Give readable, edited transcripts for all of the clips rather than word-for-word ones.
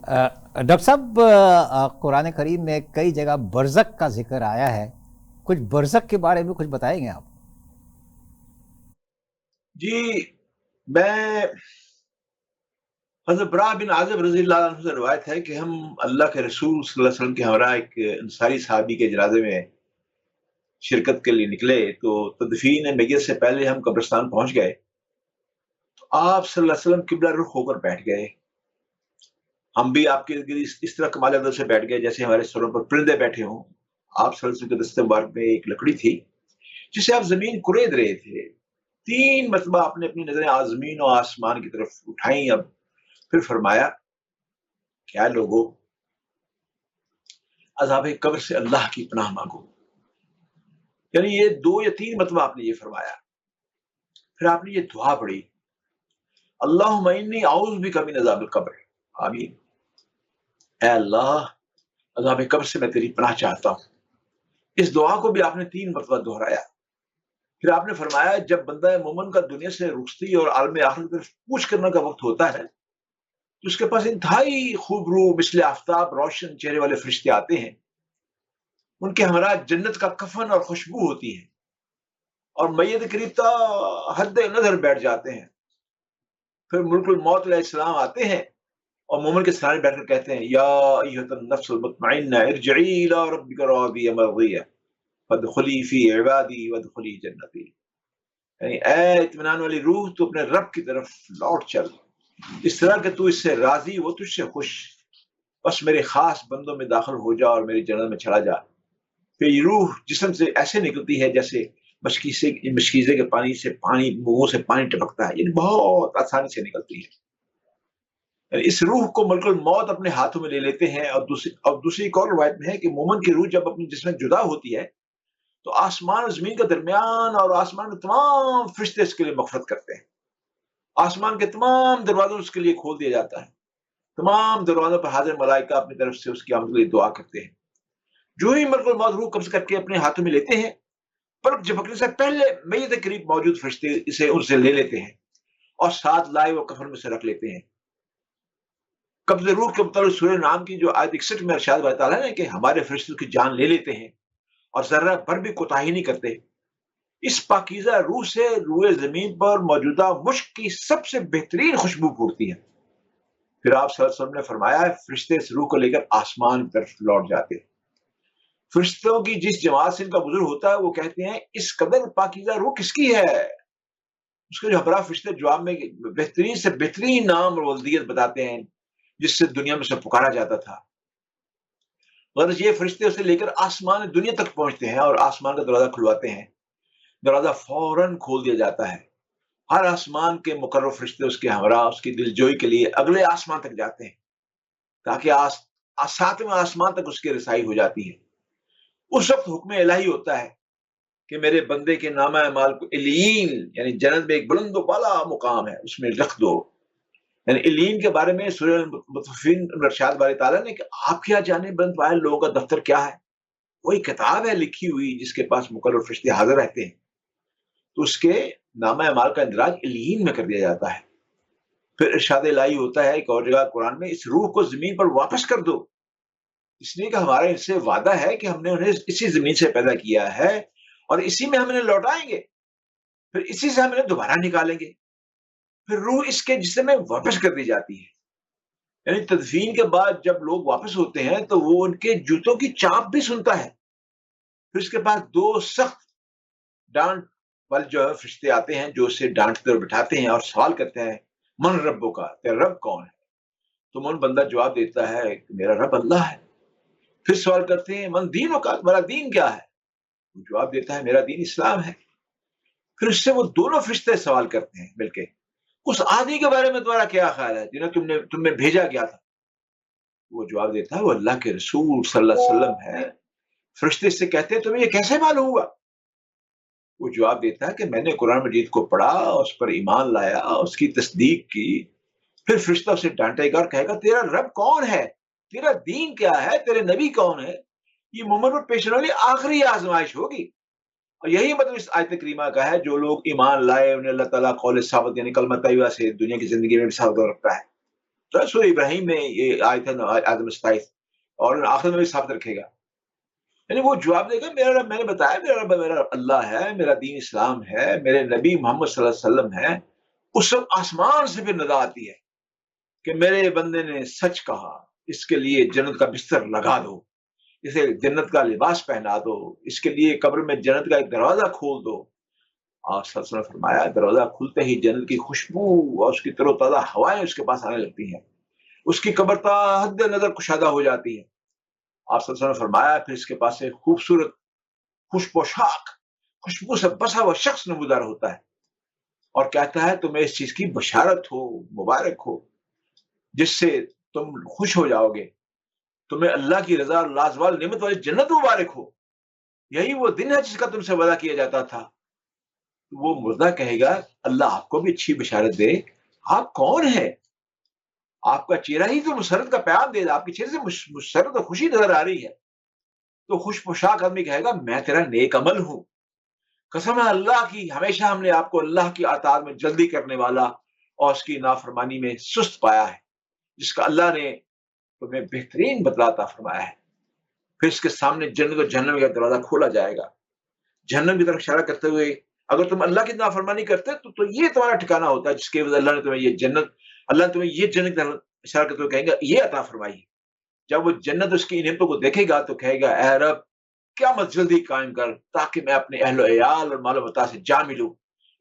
Doctor صاحب، قرآن کریم میں کئی جگہ برزخ کا ذکر آیا ہے، کچھ برزخ کے بارے میں کچھ بتائیں گے آپ؟ جی، میں حضرت براء بن عازب رضی اللہ عنہ سے روایت ہے کہ ہم اللہ کے رسول صلی اللہ علیہ وسلم کے ہمراہ ایک انصاری صحابی کے جنازے میں شرکت کے لیے نکلے، تو تدفین میت سے پہلے ہم قبرستان پہنچ گئے تو آپ صلی اللہ علیہ وسلم قبلہ رخ ہو کر بیٹھ گئے. ہم بھی آپ کے ارد گرد اس طرح کمال ادب سے بیٹھ گئے جیسے ہمارے سروں پر پرندے بیٹھے ہوں. آپ صلی اللہ علیہ وسلم کے دستے مبارک میں ایک لکڑی تھی جسے آپ زمین کرید رہے تھے. 3 مرتبہ آپ نے اپنی نظریں زمین و آسمان کی طرف اٹھائیں. اب پھر فرمایا، کیا لوگوں، عذاب قبر سے اللہ کی پناہ مانگو. یعنی یہ 2 یا 3 مرتبہ آپ نے یہ فرمایا. پھر آپ نے یہ دعا پڑھی، اللہم انی اعوذ بک من عذاب القبر. آمین. اے اللہ، عذاب قبر سے میں تیری پناہ چاہتا ہوں. اس دعا کو بھی آپ نے 3 مرتبہ دہرایا. پھر آپ نے فرمایا، جب بندہ مومن کا دنیا سے رخصتی اور عالم آخرت کی طرف کوچ کرنے کا وقت ہوتا ہے تو اس کے پاس انتہائی خوبرو مثل آفتاب روشن چہرے والے فرشتے آتے ہیں. ان کے ہمراہ جنت کا کفن اور خوشبو ہوتی ہے اور میت قریب تا حد نظر بیٹھ جاتے ہیں. پھر ملک الموت علیہ السلام آتے ہیں اور مومن کے سرانے بیٹھ کر کہتے ہیں، یا ایھا النفس المطمئنہ ارجعی الی ربک راضیہ مرضیہ فادخلی فی عبادی وادخلی جنتی. یعنی اے اطمینان والی روح، تو اپنے رب کی طرف لوٹ چل، اس طرح کہ تو اس سے راضی، وہ تجھ سے خوش، بس میرے خاص بندوں میں داخل ہو جا اور میری جنت میں چلا جا. پھر یہ روح جسم سے ایسے نکلتی ہے جیسے مشکیزے کے پانی سے منہ سے پانی ٹپکتا ہے، یعنی بہت آسانی سے نکلتی ہے. یعنی اس روح کو ملک الموت اپنے ہاتھوں میں لے لیتے ہیں. اور دوسری ایک اور روایت میں ہے کہ مومن کی روح جب اپنے جسم جدا ہوتی ہے تو آسمان اور زمین کا درمیان اور آسمان کے تمام فرشتے اس کے لیے مغفرت کرتے ہیں. آسمان کے تمام دروازوں اس کے لیے کھول دیا جاتا ہے. تمام دروازوں پر حاضر ملائکہ اپنی طرف سے اس کی آمد کے لیے دعا کرتے ہیں. جو ہی ملک الموت روح قبض کر کے اپنے ہاتھوں میں لیتے ہیں، پلک جھپکنے سے پہلے میت کے قریب موجود فرشتے اسے ان سے لے لیتے ہیں اور ساتھ لائے وہ کفن میں سے رکھ لیتے ہیں. قبض روح کے متعلق سورہ نام کی جو آیت 61 میں ارشاد بتا رہا ہے کہ ہمارے فرشتے کی جان لے لیتے ہیں اور ذرہ بھر بھی کوتاہی نہیں کرتے. اس پاکیزہ روح سے روئے زمین پر موجودہ مشک کی سب سے بہترین خوشبو پھوٹتی ہے. پھر آپ صلی اللہ علیہ وسلم نے فرمایا، فرشتے اس روح کو لے کر آسمان کی طرف لوٹ جاتے ہیں. فرشتوں کی جس جماعت سے ان کا گزر ہوتا ہے وہ کہتے ہیں، اس قدر پاکیزہ روح کس کی ہے؟ اس کے جو ہمراہ فرشتے جواب میں بہترین سے بہترین نام اور ولدیت بتاتے ہیں جس سے دنیا میں سے پکارا جاتا تھا. غرض یہ فرشتے اسے لے کر آسمان دنیا تک پہنچتے ہیں اور آسمان کا دروازہ کھلواتے ہیں. دروازہ فوراً کھول دیا جاتا ہے. ہر آسمان کے مقرر فرشتے اس کے ہمراہ اس کی دلجوئی کے لیے اگلے آسمان تک جاتے ہیں تاکہ 7ویں آسمان تک اس کی رسائی ہو جاتی ہے. اس وقت حکم الہی ہوتا ہے کہ میرے بندے کے نامہ اعمال کو علیین، یعنی جنت میں ایک بلند و بالا مقام ہے، اس میں رکھ دو. یعنی علیین کے بارے میں سورہ المطففین ارشاد باری تعالیٰ نے کہ آپ کیا جانے بلند پائے لوگوں کا دفتر کیا ہے؟ وہی کتاب ہے لکھی ہوئی جس کے پاس مقرر فرشتے حاضر رہتے ہیں. تو اس کے نامہ اعمال کا اندراج علیین میں کر دیا جاتا ہے. پھر ارشاد الہی ہوتا ہے ایک اور جگہ قرآن میں، اس روح کو زمین پر واپس کر دو، اس لیے کہ ہمارا ان سے وعدہ ہے کہ ہم نے انہیں اسی زمین سے پیدا کیا ہے اور اسی میں ہم انہیں لوٹائیں گے، پھر اسی سے ہم انہیں دوبارہ نکالیں گے. پھر روح اس کے جسم میں واپس کر دی جاتی ہے. یعنی تدفین کے بعد جب لوگ واپس ہوتے ہیں تو وہ ان کے جوتوں کی چاپ بھی سنتا ہے. پھر اس کے پاس 2 سخت ڈانٹ والے جو ہے فرشتے آتے ہیں جو اسے ڈانٹتے اور بٹھاتے ہیں اور سوال کرتے ہیں، من ربوں کا، تیرا رب کون ہے؟ تو من بندہ جواب دیتا ہے کہ میرا رب اللہ ہے. پھر سوال کرتے ہیں، من دینوں کا، تمہارا دین کیا ہے؟ وہ جواب دیتا ہے، میرا دین اسلام ہے. پھر اس سے وہ دونوں فرشتے سوال کرتے ہیں مل کے، اس آدمی کے بارے میں تمہارا کیا خیال ہے جنہیں تم میں بھیجا گیا تھا؟ وہ جواب دیتا ہے، وہ اللہ کے رسول صلی اللہ علیہ وسلم ہے. فرشتے اس سے کہتے ہیں، تمہیں یہ کیسے معلوم ہوا؟ وہ جواب دیتا ہے کہ میں نے قرآن مجید کو پڑھا، اس پر ایمان لایا، اس کی تصدیق کی. پھر فرشتہ اسے ڈانٹے گا اور کہے گا، تیرا رب کون ہے؟ تیرا دین کیا ہے؟ تیرے نبی کون ہے؟ یہ مومن پر پیش والی آخری آزمائش ہوگی. اور یہی مطلب اس آیت کریمہ کا ہے، جو لوگ ایمان لائے انہیں اللہ تعالیٰ قول ثابت یعنی کلمہ طیبہ سے دنیا کی زندگی میں بھی ثابت رکھتا ہے. تو سورہ ابراہیم میں یہ آیت ہے آیت نمبر 27، اور آخر میں بھی ثابت رکھے گا. یعنی وہ جواب دے گا میرا رب، میں نے بتایا میرا رب میرا اللہ ہے، میرا دین اسلام ہے، میرے نبی محمد صلی اللہ علیہ وسلم ہے. اس وقت آسمان سے پھر ندا آتی ہے کہ میرے بندے نے سچ کہا، اس کے لیے جنت کا بستر لگا دو، اسے جنت کا لباس پہنا دو، اس کے لیے قبر میں جنت کا ایک دروازہ کھول دو. آپ صلی اللہ علیہ وسلم نے فرمایا دروازہ کھلتے ہی جنت کی خوشبو اور اس کی تر و تازہ ہوائیں اس کے پاس آنے لگتی ہیں، اس کی قبر تا حد نظر کشادہ ہو جاتی ہے. آپ صلی اللہ علیہ وسلم نے فرمایا پھر اس کے پاس ایک خوبصورت خوش پوشاک خوشبو سے بسا ہوا شخص نمودار ہوتا ہے اور کہتا ہے تمہیں اس چیز کی بشارت ہو، مبارک ہو، جس سے تم خوش ہو جاؤ گے، تمہیں اللہ کی رضا اور لازوال نعمت والی جنت مبارک ہو، یہی وہ دن ہے جس کا تم سے وعدہ کیا جاتا تھا. وہ مردہ کہے گا اللہ آپ کو بھی اچھی بشارت دے، آپ کون ہیں؟ آپ کا چہرہ ہی تو مسرت کا پیغام دے رہا، آپ کے چہرے سے مسرت اور خوشی نظر آ رہی ہے. تو خوش پوشاک آدمی کہے گا میں تیرا نیک عمل ہوں، قسم ہے اللہ کی، ہمیشہ ہم نے آپ کو اللہ کی اطاعت میں جلدی کرنے والا اور اس کی نافرمانی میں سست پایا ہے، جس کا اللہ نے تمہیں بہترین بدلہ عطا فرمایا ہے. پھر اس کے سامنے جنت اور جہنم کا دروازہ کھولا جائے گا، جہنم کی طرف اشارہ کرتے ہوئے اگر تم اللہ کی نافرمانی کرتے تو یہ تمہارا ٹھکانہ ہوتا ہے جس کے وجہ اللہ نے تمہیں یہ جنت، اللہ نے تمہیں یہ جنت کی طرف اشارہ کرتے ہوئے کہیں گا یہ عطا فرمائی. جب وہ جنت اس کی نعمتوں کو دیکھے گا تو کہے گا اے رب قیامت جلدی قائم کر تاکہ میں اپنے اہل و عیال اور مال و متاع سے جا ملوں.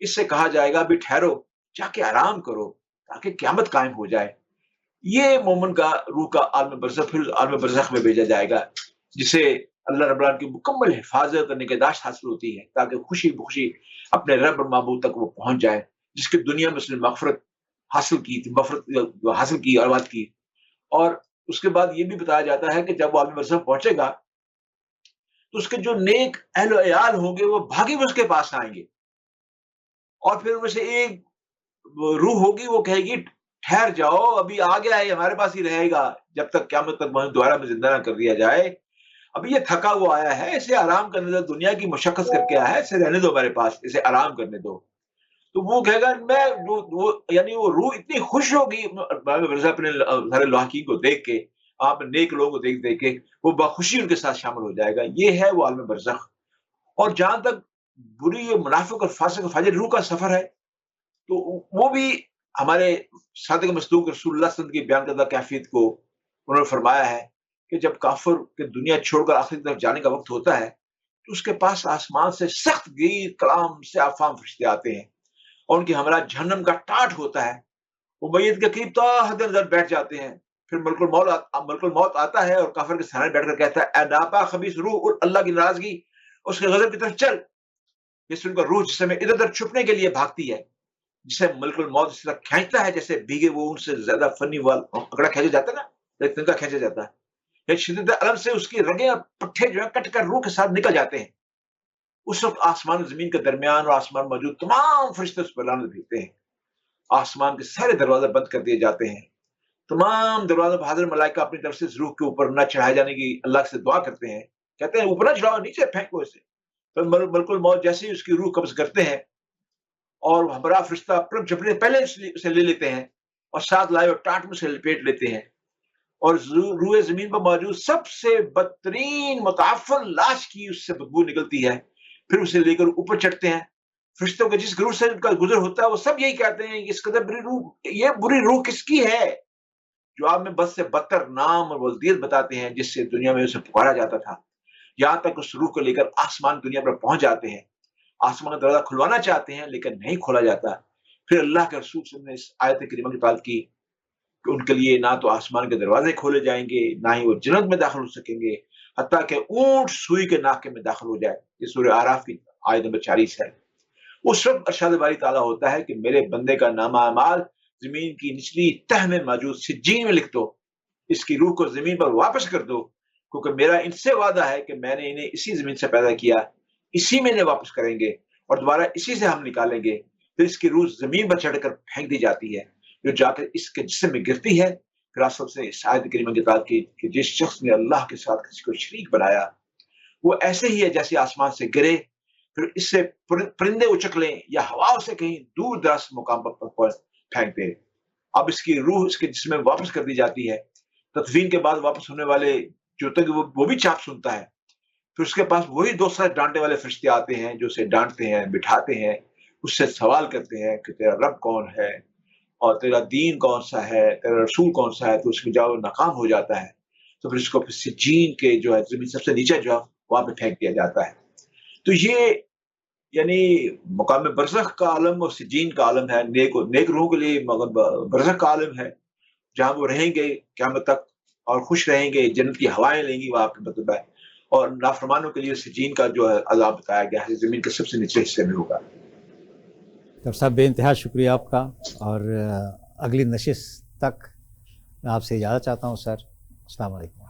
اس سے کہا جائے گا ابھی ٹھہرو، جا کے آرام کرو تاکہ قیامت قائم ہو جائے. یہ مومن کا روح کا عالم برزخ، پھر عالم برزخ میں بھیجا جائے گا جسے اللہ رب العالمین کی مکمل حفاظت اور نگہداشت حاصل ہوتی ہے تاکہ خوشی بخوشی اپنے رب اور معبود تک وہ پہنچ جائے جس کی دنیا میں اس نے مغفرت حاصل کی تھی، مغفرت حاصل کی اور بات کی. اور اس کے بعد یہ بھی بتایا جاتا ہے کہ جب وہ عالم برزخ پہنچے گا تو اس کے جو نیک اہل و عیال ہوں گے وہ بھاگے ہوئے اس کے پاس آئیں گے، اور پھر ان میں سے ایک روح ہوگی وہ کہے گی ٹھہر جاؤ ابھی آ گیا ہے ہمارے پاس ہی رہے گا جب تک قیامت تک مجھے دوبارہ میں زندہ نہ کر دیا جائے. ابھی یہ تھکا ہوا آیا ہے، اسے آرام کرنے دو، دنیا کی مشقت کر کے آیا ہے، اسے رہنے دو میرے پاس، اسے آرام کرنے دو. تو وہ کہے گا میں یعنی وہ روح اتنی خوش ہوگی اپنے سارے لاحقین کو دیکھ کے، آپ نیک لوگوں کو دیکھ دیکھ کے وہ بخوشی ان کے ساتھ شامل ہو جائے گا. یہ ہے وہ عالم برزخ. اور جہاں تک بری منافق اور فاسق اور فاجر روح کا سفر ہے تو وہ بھی ہمارے صادق مصدوق رسول اللہ صلی اللہ علیہ وسلم کی بیان کردہ کیفیت کو انہوں نے فرمایا ہے کہ جب کافر کے دنیا چھوڑ کر آخری طرف جانے کا وقت ہوتا ہے تو اس کے پاس آسمان سے سخت گیر کلام سے آفام فرشتے آتے ہیں اور ان کی ہمراہ جہنم کا ٹاٹ ہوتا ہے. وہ میت کے قریب تا حد نظر بیٹھ جاتے ہیں. پھر ملک الموت آتا ہے اور کافر کے سامنے بیٹھ کر کہتا ہے اے ناپاک خبیث روح، اللہ کی ناراضگی اس کے غضب کی طرف چل. یہ سن کر روح جسے میں ادھر ادھر چھپنے کے لیے بھاگتی ہے، جسے ملک الموت اس طرح کھینچتا ہے جیسے بھیگے وہ ان سے زیادہ فنی وال پکڑا کھینچا جاتا ہے نا، ایک تنکا کھینچا جاتا ہے. شدت علم سے اس کی رگیں اور پٹھے جو ہیں کٹ کر روح کے ساتھ نکل جاتے ہیں. اس وقت آسمان و زمین کے درمیان اور آسمان موجود تمام فرشتے اس پر لعنت بھیجتے ہیں. آسمان کے سارے دروازے بند کر دیے جاتے ہیں. تمام دروازوں پر حاضر ملائکہ اپنی طرف سے اس روح کے اوپر نہ چڑھائے جانے کی اللہ سے دعا کرتے ہیں، کہتے ہیں اوپر نہ چڑھاؤ، نیچے پھینکو اسے. پھر ملک الموت جیسے ہی اس کی روح قبض کرتے ہیں اور ہمراہ فرشتہ پلک جھپنے پہلے اسے لے لیتے ہیں اور ساتھ لائے اور ٹاٹ میں سے لپیٹ لیتے ہیں، اور روئے زمین پر موجود سب سے بدترین متعفن لاش کی اس سے بدبو نکلتی ہے. پھر اسے لے کر اوپر چڑھتے ہیں. فرشتوں کے جس روح سے ان کا گزر ہوتا ہے وہ سب یہی کہتے ہیں اس قدر بری روح، یہ بری روح کس کی ہے؟ جواب میں بد سے بدتر نام اور ولدیت بتاتے ہیں جس سے دنیا میں اسے پکارا جاتا تھا. یہاں تک اس روح کو لے کر آسمان دنیا پر پہنچ جاتے ہیں. آسمان کا دروازہ کھلوانا چاہتے ہیں لیکن نہیں کھولا جاتا. پھر اللہ کے رسول صلی اللہ علیہ وسلم نے اس آیت کریمہ کی بات کی کہ ان کے لیے نہ تو آسمان کے دروازے کھولے جائیں گے نہ ہی وہ جنت میں داخل ہو سکیں گے حتیٰ کہ اونٹ سوئی کے ناکے میں داخل ہو جائے. یہ سورہ اعراف کی آیت نمبر 40 ہے. اس وقت ارشاد باری تعالیٰ ہوتا ہے کہ میرے بندے کا نامہ اعمال زمین کی نچلی تہ میں موجود سجین میں لکھ دو، اس کی روح کو زمین پر واپس کر دو کیونکہ میرا ان سے وعدہ ہے کہ میں نے انہیں اسی زمین سے پیدا کیا، اسی میں انہیں واپس کریں گے اور دوبارہ اسی سے ہم نکالیں گے. پھر اس کی روح زمین پر چڑھ کر پھینک دی جاتی ہے جو جا کر اس کے جسم میں گرتی ہے. پھر آپ سب سے اس آیت کریمہ کی بات کی کہ جس شخص نے اللہ کے ساتھ کسی کو شریک بنایا وہ ایسے ہی ہے جیسے آسمان سے گرے پھر اس سے پرندے اچک لیں یا ہوا سے کہیں دور دراز مقام پر پھینک دے. اب اس کی روح اس کے جسم میں واپس کر دی جاتی ہے. تدفین کے بعد واپس ہونے والے جو تک وہ بھی چاپ سنتا ہے. پھر اس کے پاس وہی 200 ڈانٹنے والے فرشتے آتے ہیں جو اسے ڈانٹتے ہیں, بٹھاتے ہیں, اس سے سوال کرتے ہیں کہ تیرا رب کون ہے اور تیرا دین کون سا ہے, تیرا رسول کون سا ہے. تو اس میں جب وہ ناکام ہو جاتا ہے تو پھر اس کو سجین کے جو ہے زمین سب سے نیچے جو ہے وہاں پہ پھینک دیا جاتا ہے. تو یہ یعنی مقام برزخ کا عالم اور سجین کا عالم ہے. نیک روحوں کے لیے برزخ کا عالم ہے جہاں وہ رہیں گے قیامت تک اور خوش رہیں گے, جنت کی ہوائیں لیں گی وہاں پہ مطلب ہے. اور نافرمانوں کے لیے سجین کا جو ہے عذاب بتایا گیا ہے, زمین کے سب سے نیچے حصے میں ہوگا. ڈاکٹر صاحب بے انتہا شکریہ آپ کا, اور اگلی نشست تک میں آپ سے اجازت چاہتا ہوں سر. السلام علیکم.